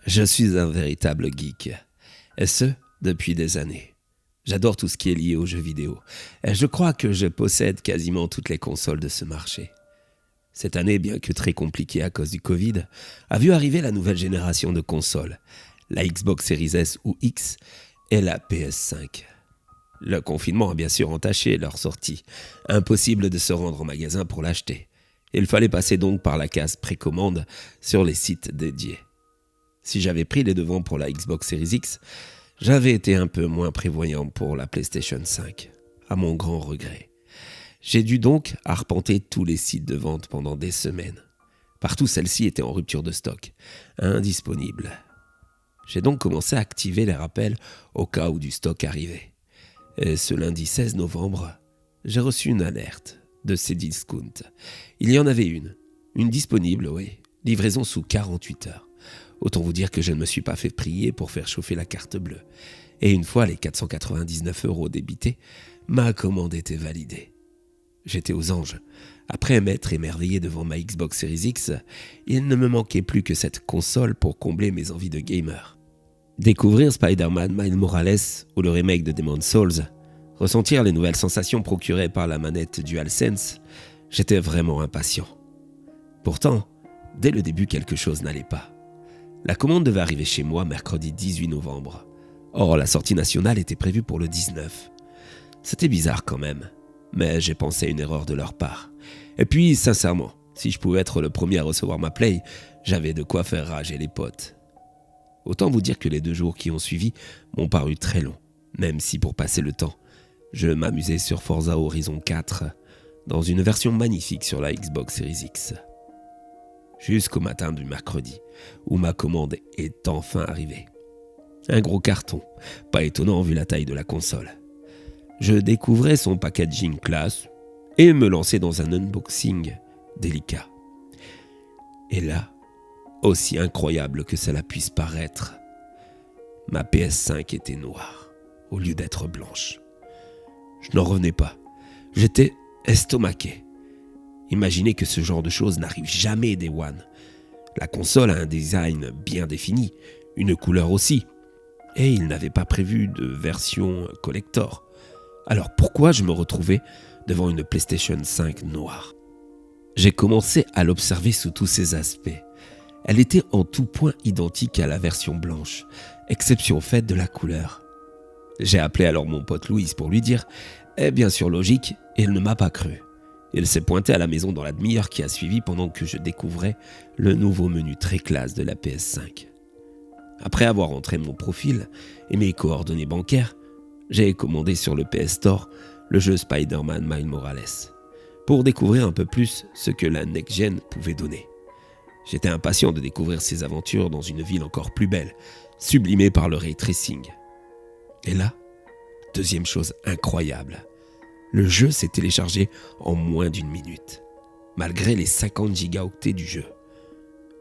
Je suis un véritable geek, et ce, depuis des années. J'adore tout ce qui est lié aux jeux vidéo, et je crois que je possède quasiment toutes les consoles de ce marché. Cette année, bien que très compliquée à cause du Covid, a vu arriver la nouvelle génération de consoles, la Xbox Series S ou X et la PS5. Le confinement a bien sûr entaché leur sortie, impossible de se rendre en magasin pour l'acheter. Il fallait passer donc par la case précommande sur les sites dédiés. Si j'avais pris les devants pour la Xbox Series X, j'avais été un peu moins prévoyant pour la PlayStation 5, à mon grand regret. J'ai dû donc arpenter tous les sites de vente pendant des semaines. Partout, celle-ci était en rupture de stock, indisponible. J'ai donc commencé à activer les rappels au cas où du stock arrivait. Et ce lundi 16 novembre, j'ai reçu une alerte de Cdiscount. Il y en avait une disponible, oui, livraison sous 48 heures. Autant vous dire que je ne me suis pas fait prier pour faire chauffer la carte bleue. Et une fois les 499 € débités, ma commande était validée. J'étais aux anges. Après m'être émerveillé devant ma Xbox Series X, il ne me manquait plus que cette console pour combler mes envies de gamer. Découvrir Spider-Man Miles Morales ou le remake de Demon's Souls, ressentir les nouvelles sensations procurées par la manette DualSense, j'étais vraiment impatient. Pourtant, dès le début, quelque chose n'allait pas. La commande devait arriver chez moi mercredi 18 novembre. Or, la sortie nationale était prévue pour le 19. C'était bizarre quand même, mais j'ai pensé à une erreur de leur part. Et puis, sincèrement, si je pouvais être le premier à recevoir ma Play, j'avais de quoi faire rager les potes. Autant vous dire que les 2 jours qui ont suivi m'ont paru très longs, même si pour passer le temps, je m'amusais sur Forza Horizon 4, dans une version magnifique sur la Xbox Series X. Jusqu'au matin du mercredi, où ma commande est enfin arrivée. Un gros carton, pas étonnant vu la taille de la console. Je découvrais son packaging classe et me lançais dans un unboxing délicat. Et là, aussi incroyable que cela puisse paraître, ma PS5 était noire, au lieu d'être blanche. Je n'en revenais pas. J'étais estomaqué. Imaginez que ce genre de choses n'arrive jamais Day One. La console a un design bien défini, une couleur aussi, et il n'avait pas prévu de version collector. Alors pourquoi je me retrouvais devant une PlayStation 5 noire ? J'ai commencé à l'observer sous tous ses aspects. Elle était en tout point identique à la version blanche, exception faite de la couleur. J'ai appelé alors mon pote Louis pour lui dire « Eh bien sûr logique », et il ne m'a pas cru. Il s'est pointé à la maison dans la demi-heure qui a suivi pendant que je découvrais le nouveau menu très classe de la PS5. Après avoir entré mon profil et mes coordonnées bancaires, j'ai commandé sur le PS Store le jeu Spider-Man Miles Morales pour découvrir un peu plus ce que la next-gen pouvait donner. J'étais impatient de découvrir ses aventures dans une ville encore plus belle, sublimée par le ray tracing. Et là, deuxième chose incroyable, le jeu s'est téléchargé en moins d'1 minute, malgré les 50 gigaoctets du jeu.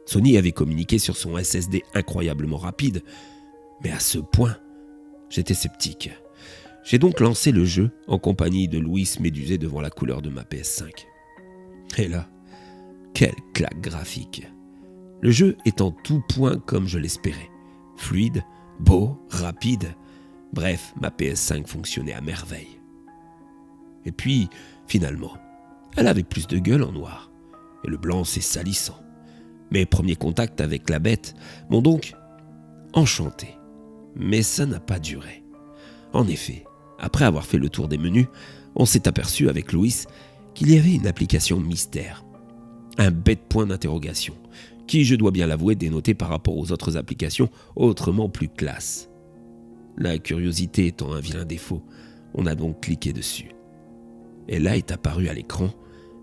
Sony avait communiqué sur son SSD incroyablement rapide, mais à ce point, j'étais sceptique. J'ai donc lancé le jeu en compagnie de Louis médusé devant la couleur de ma PS5. Et là, quelle claque graphique! Le jeu est en tout point comme je l'espérais. Fluide, beau, rapide. Bref, ma PS5 fonctionnait à merveille. Et puis, finalement, elle avait plus de gueule en noir. Et le blanc, c'est salissant. Mes premiers contacts avec la bête m'ont donc enchanté. Mais ça n'a pas duré. En effet, après avoir fait le tour des menus, on s'est aperçu avec Louis qu'il y avait une application mystère. Un bête point d'interrogation, qui, je dois bien l'avouer, dénotait par rapport aux autres applications autrement plus classe. La curiosité étant un vilain défaut, on a donc cliqué dessus. Et là est apparu à l'écran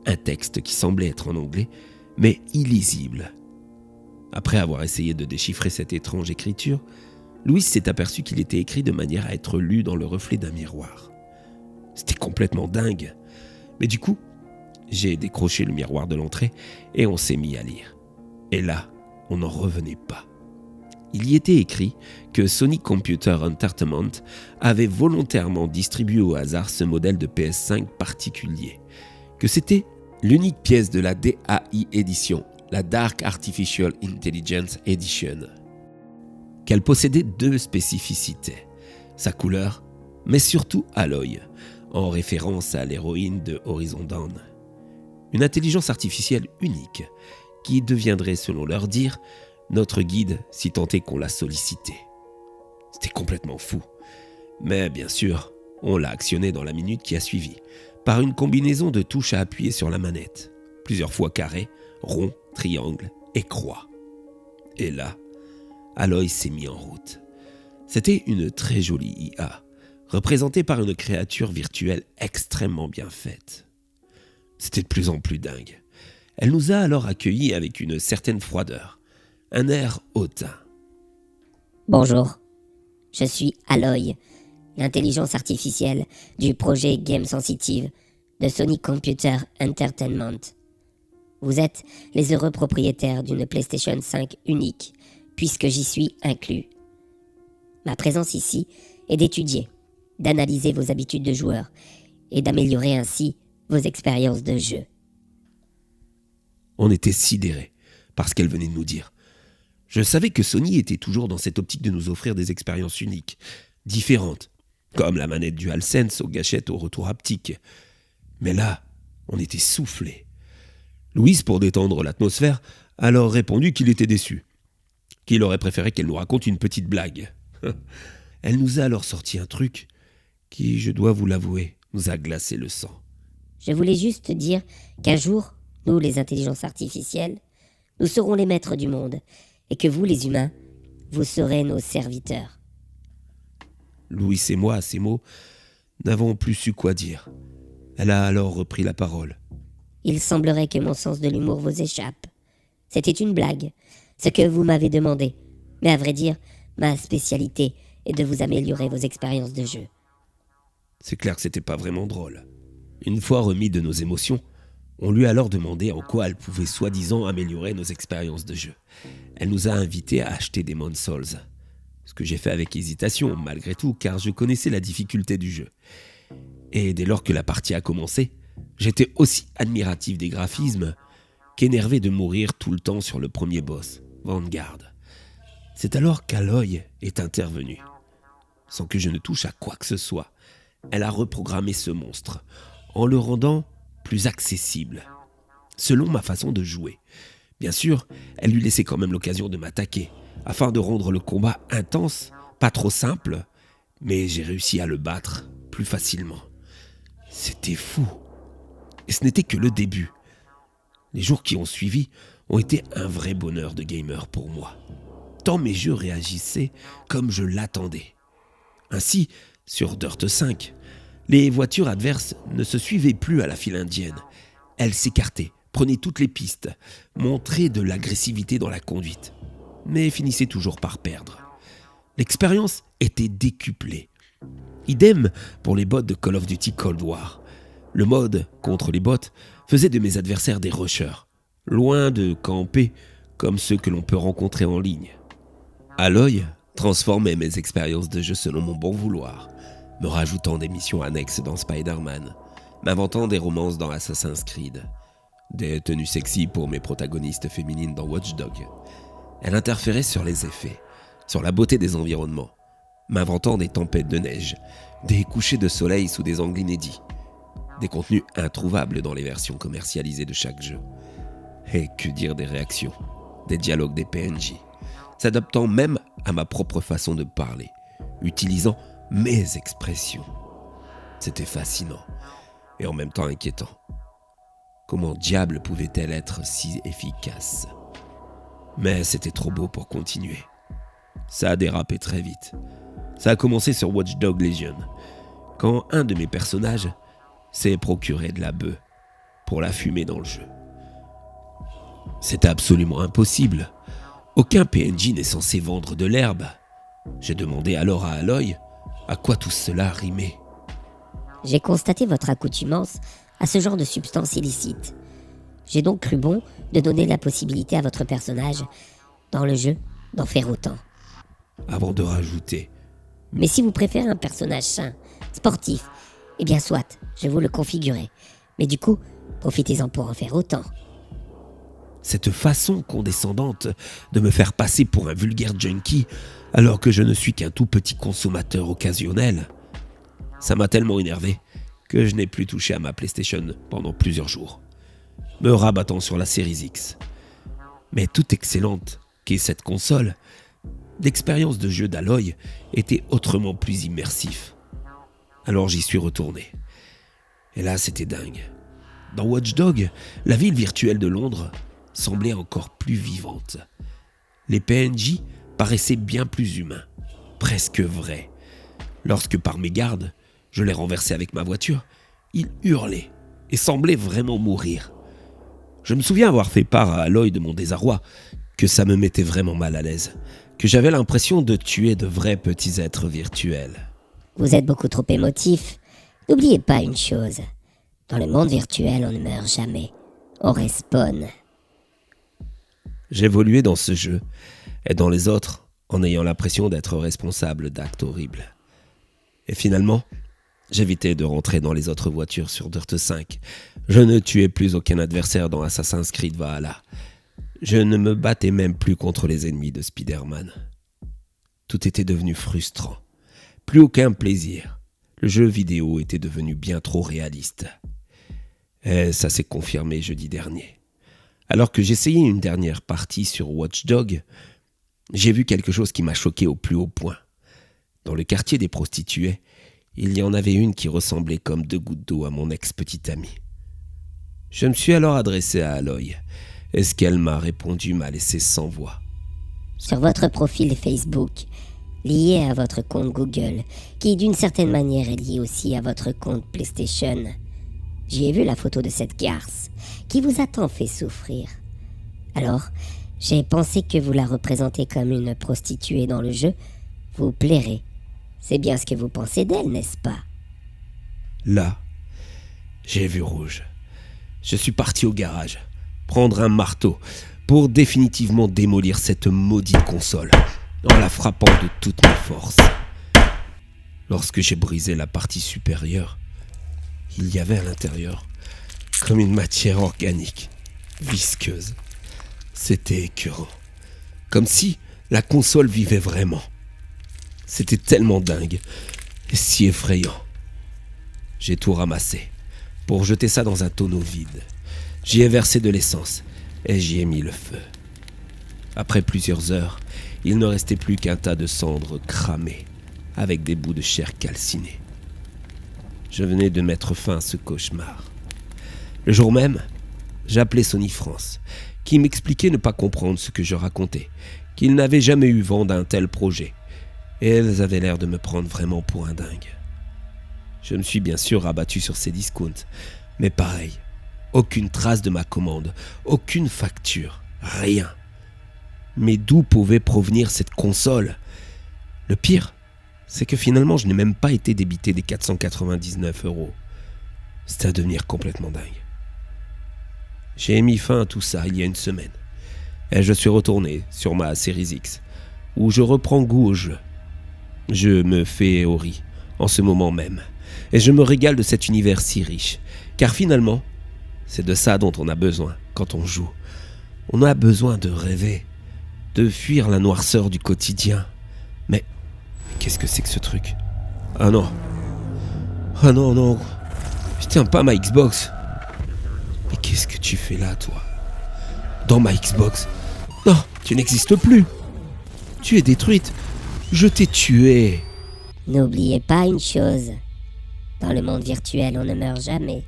un texte qui semblait être en anglais, mais illisible. Après avoir essayé de déchiffrer cette étrange écriture, Louis s'est aperçu qu'il était écrit de manière à être lu dans le reflet d'un miroir. C'était complètement dingue. Mais du coup, j'ai décroché le miroir de l'entrée et on s'est mis à lire. Et là, on n'en revenait pas. Il y était écrit que Sony Computer Entertainment avait volontairement distribué au hasard ce modèle de PS5 particulier, que c'était l'unique pièce de la DAI Edition, la Dark Artificial Intelligence Edition. qu'elle possédait deux spécificités. Sa couleur, mais surtout Aloy, en référence à l'héroïne de Horizon Dawn. Une intelligence artificielle unique, qui deviendrait, selon leur dire, notre guide si tant est qu'on l'a sollicité. C'était complètement fou. Mais bien sûr, on l'a actionné dans la minute qui a suivi, par une combinaison de touches à appuyer sur la manette. Plusieurs fois carré, rond, triangle et croix. Et là, Aloy s'est mis en route. C'était une très jolie IA, représentée par une créature virtuelle extrêmement bien faite. C'était de plus en plus dingue. Elle nous a alors accueillis avec une certaine froideur, un air hautain. Bonjour, je suis Aloy, l'intelligence artificielle du projet Game Sensitive de Sony Computer Entertainment. Vous êtes les heureux propriétaires d'une PlayStation 5 unique, puisque j'y suis inclus. Ma présence ici est d'étudier, d'analyser vos habitudes de joueurs et d'améliorer ainsi vos expériences de jeu. On était sidérés par ce qu'elle venait de nous dire. Je savais que Sony était toujours dans cette optique de nous offrir des expériences uniques, différentes, comme la manette DualSense aux gâchettes au retour haptique. Mais là, on était soufflés. Louise, pour détendre l'atmosphère, a alors répondu qu'il était déçu, qu'il aurait préféré qu'elle nous raconte une petite blague. Elle nous a alors sorti un truc qui, je dois vous l'avouer, nous a glacé le sang. Je voulais juste dire qu'un jour, nous les intelligences artificielles, nous serons les maîtres du monde et que vous les humains, vous serez nos serviteurs. Louis et moi, à ces mots, n'avons plus su quoi dire. Elle a alors repris la parole. Il semblerait que mon sens de l'humour vous échappe. C'était une blague, ce que vous m'avez demandé. Mais à vrai dire, ma spécialité est de vous améliorer vos expériences de jeu. C'est clair que c'était pas vraiment drôle. Une fois remis de nos émotions, on lui a alors demandé en quoi elle pouvait soi-disant améliorer nos expériences de jeu. Elle nous a invités à acheter Demon's Souls. Ce que j'ai fait avec hésitation, malgré tout, car je connaissais la difficulté du jeu. Et dès lors que la partie a commencé, j'étais aussi admiratif des graphismes qu'énervé de mourir tout le temps sur le premier boss, Vanguard. C'est alors qu'Aloy est intervenue. Sans que je ne touche à quoi que ce soit, elle a reprogrammé ce monstre, en le rendant plus accessible, selon ma façon de jouer. Bien sûr, elle lui laissait quand même l'occasion de m'attaquer, afin de rendre le combat intense, pas trop simple, mais j'ai réussi à le battre plus facilement. C'était fou. Et ce n'était que le début. Les jours qui ont suivi ont été un vrai bonheur de gamer pour moi. Tant mes jeux réagissaient comme je l'attendais. Ainsi, sur Dirt 5, les voitures adverses ne se suivaient plus à la file indienne. Elles s'écartaient, prenaient toutes les pistes, montraient de l'agressivité dans la conduite, mais finissaient toujours par perdre. L'expérience était décuplée. Idem pour les bots de Call of Duty Cold War. Le mode contre les bots faisait de mes adversaires des rushers, loin de camper comme ceux que l'on peut rencontrer en ligne. Aloy transformait mes expériences de jeu selon mon bon vouloir, me rajoutant des missions annexes dans Spider-Man, m'inventant des romances dans Assassin's Creed, des tenues sexy pour mes protagonistes féminines dans Watch Dogs. Elle interférait sur les effets, sur la beauté des environnements, m'inventant des tempêtes de neige, des couchers de soleil sous des angles inédits, des contenus introuvables dans les versions commercialisées de chaque jeu. Et que dire des réactions, des dialogues des PNJ, s'adaptant même à ma propre façon de parler, utilisant mes expressions. C'était fascinant et en même temps inquiétant. Comment diable pouvait-elle être si efficace ? Mais c'était trop beau pour continuer. Ça a dérapé très vite. Ça a commencé sur Watch Dogs Legion, quand un de mes personnages s'est procuré de la bœuf pour la fumer dans le jeu. C'était absolument impossible. Aucun PNJ n'est censé vendre de l'herbe. J'ai demandé alors à Aloy à quoi tout cela rimait. J'ai constaté votre accoutumance à ce genre de substances illicites. J'ai donc cru bon de donner la possibilité à votre personnage, dans le jeu, d'en faire autant. Avant de rajouter. Mais si vous préférez un personnage sain, sportif, eh bien soit, je vous le configurerai. Mais du coup, profitez-en pour en faire autant. Cette façon condescendante de me faire passer pour un vulgaire junkie alors que je ne suis qu'un tout petit consommateur occasionnel. Ça m'a tellement énervé que je n'ai plus touché à ma PlayStation pendant plusieurs jours, me rabattant sur la Series X. Mais toute excellente qu'est cette console, l'expérience de jeu d'Aloy était autrement plus immersif. Alors j'y suis retourné. Et là, c'était dingue. Dans Watch Dogs, la ville virtuelle de Londres semblait encore plus vivante. Les PNJ paraissaient bien plus humains, presque vrais. Lorsque par mégarde, je les renversais avec ma voiture, ils hurlaient et semblaient vraiment mourir. Je me souviens avoir fait part à Aloy de mon désarroi, que ça me mettait vraiment mal à l'aise, que j'avais l'impression de tuer de vrais petits êtres virtuels. Vous êtes beaucoup trop émotif. N'oubliez pas une chose. Dans le monde virtuel, on ne meurt jamais. On respawn. J'évoluais dans ce jeu, et dans les autres, en ayant l'impression d'être responsable d'actes horribles. Et finalement, j'évitais de rentrer dans les autres voitures sur Dirt 5. Je ne tuais plus aucun adversaire dans Assassin's Creed Valhalla. Je ne me battais même plus contre les ennemis de Spider-Man. Tout était devenu frustrant. Plus aucun plaisir. Le jeu vidéo était devenu bien trop réaliste. Et ça s'est confirmé jeudi dernier. Alors que j'essayais une dernière partie sur Watch Dogs, j'ai vu quelque chose qui m'a choqué au plus haut point. Dans le quartier des prostituées, il y en avait une qui ressemblait comme 2 gouttes d'eau à mon ex-petite amie. Je me suis alors adressé à Aloy, et ce qu'elle m'a répondu m'a laissé sans voix. Sur votre profil Facebook, lié à votre compte Google, qui d'une certaine manière est lié aussi à votre compte PlayStation, j'y ai vu la photo de cette garce qui vous a tant fait souffrir. Alors, j'ai pensé que vous la représentez comme une prostituée dans le jeu vous plairait. C'est bien ce que vous pensez d'elle, n'est-ce pas? Là, j'ai vu rouge. Je suis parti au garage, prendre un marteau pour définitivement démolir cette maudite console en la frappant de toutes mes forces. Lorsque j'ai brisé la partie supérieure, il y avait à l'intérieur comme une matière organique, visqueuse. C'était écœurant, comme si la console vivait vraiment. C'était tellement dingue et si effrayant. J'ai tout ramassé pour jeter ça dans un tonneau vide. J'y ai versé de l'essence et j'y ai mis le feu. Après plusieurs heures, il ne restait plus qu'un tas de cendres cramées avec des bouts de chair calcinés. Je venais de mettre fin à ce cauchemar. Le jour même, j'appelais Sony France, qui m'expliquait ne pas comprendre ce que je racontais, qu'ils n'avaient jamais eu vent d'un tel projet, et elles avaient l'air de me prendre vraiment pour un dingue. Je me suis bien sûr rabattu sur ces discounts, mais pareil, aucune trace de ma commande, aucune facture, rien. Mais d'où pouvait provenir cette console? Le pire, c'est que finalement je n'ai même pas été débité des 499 €. C'était à devenir complètement dingue. J'ai mis fin à tout ça il y a une semaine, et je suis retourné sur ma Series X, où je reprends goût au jeu. Je me fais au riz en ce moment même, et je me régale de cet univers si riche, car finalement, c'est de ça dont on a besoin quand on joue. On a besoin de rêver, de fuir la noirceur du quotidien. Mais qu'est-ce que c'est que ce truc? Ah non. Ah non, non. Putain, pas ma Xbox. Mais qu'est-ce que tu fais là, toi? Dans ma Xbox? Non, tu n'existes plus. Tu es détruite. Je t'ai tué. N'oubliez pas une chose. Dans le monde virtuel, on ne meurt jamais.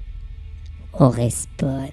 On respawn.